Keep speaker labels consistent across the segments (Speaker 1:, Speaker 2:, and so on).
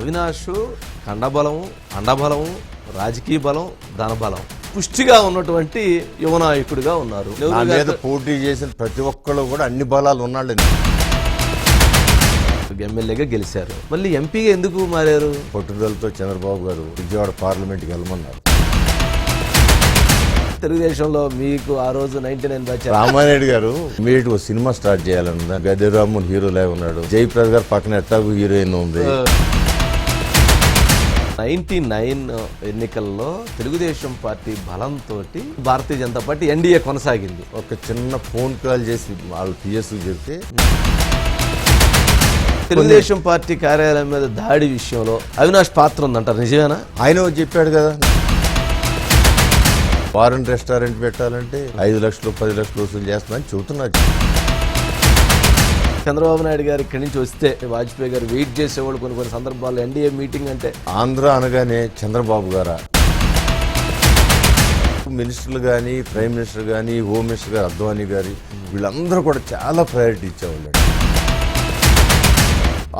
Speaker 1: అవినాష్ కండబలము, అండబలము, రాజకీయ బలం, ధనబలం పుష్టిగా ఉన్నటువంటి యువ నాయకుడిగా ఉన్నారు.
Speaker 2: నా మీద పోటీ చేసిన ప్రతి ఒక్కళ్ళు కూడా అన్ని బలాలు ఉన్నాడు.
Speaker 1: ఎమ్మెల్యేగా గెలిచారు, మళ్ళీ ఎంపీగా ఎందుకు మారారు?
Speaker 2: పట్టుదలతో చంద్రబాబు గారు విజయవాడ పార్లమెంట్కి వెళ్ళమన్నారు.
Speaker 1: తెలుగుదేశంలో మీకు ఆ రోజు 99 బ్యాచ్
Speaker 2: రామారెడ్డి గారు ఇమీడియట్ గా సినిమా స్టార్ట్ చేయాలన్నా. గదిరామన్ హీరోలే ఉన్నాడు, జయప్రద గారు పక్కన ఎట్టాగు హీరోయిన్ ఉంది.
Speaker 1: 99 ఎన్నికల్లో తెలుగుదేశం పార్టీ బలంతో భారతీయ జనతా పార్టీ ఎన్డీఏ కొనసాగింది.
Speaker 2: ఒక చిన్న ఫోన్ కాల్ చేసి వాళ్ళు పిఎస్ చెప్తే
Speaker 1: తెలుగుదేశం పార్టీ కార్యాలయం మీద దాడి విషయంలో అవినాష్ పాత్ర ఉందంటారు, నిజమేనా?
Speaker 2: ఆయన చెప్పాడు కదా, ఫారెన్ రెస్టారెంట్ పెట్టాలంటే 5 లక్షలు 10 లక్షలు వసూలు చేస్తామని చెబుతున్నారు.
Speaker 1: చంద్రబాబు నాయుడు గారు ఇక్కడి నుంచి వస్తే వాజ్పేయి గారు వెయిట్ చేసేవాళ్ళు కొన్ని సందర్భాల్లో. ఎన్డీఏ మీటింగ్ అంటే
Speaker 2: ఆంధ్ర అనగానే చంద్రబాబు గారా, మినిస్టర్లు కానీ, ప్రైమ్ మినిస్టర్ కానీ, హోమ్ మినిస్టర్ గారు అద్వానీ గారి వీళ్ళందరూ కూడా చాలా ప్రయారిటీ ఇచ్చేవాళ్ళు.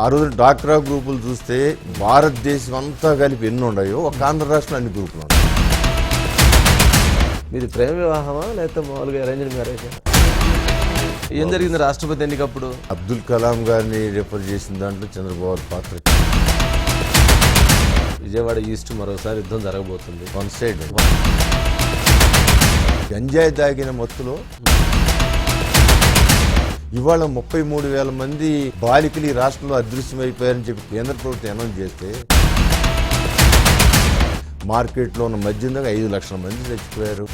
Speaker 2: ఆ రోజు డాక్రా గ్రూపులు చూస్తే భారతదేశం అంతా కలిపి ఎన్ని ఉన్నాయో ఒక ఆంధ్ర రాష్ట్రం అన్ని గ్రూపులు ఉన్నాయి.
Speaker 1: మీది ప్రేమ వివాహమా లేకపోతే మామూలుగా అరేంజ్డ్ మ్యారేజ్? ఏం జరిగింది రాష్ట్రపతి ఎన్నికప్పుడు?
Speaker 2: అబ్దుల్ కలాం గారిని రిఫర్ చేసిన దాంట్లో చంద్రబాబు పాత్ర.
Speaker 1: విజయవాడ ఈస్ట్ మరోసారి యుద్ధం జరగబోతుంది.
Speaker 2: వన్ సైడ్ గంజాయి తాగిన మత్తులో ఇవాళ 33,000 మంది బాలికలు ఈ రాష్ట్రంలో అదృశ్యమైపోయారని చెప్పి కేంద్ర ప్రభుత్వం అనౌన్స్ చేస్తే మార్కెట్లో ఉన్న మద్యం దాకా 5 లక్షల మంది చచ్చిపోయారు.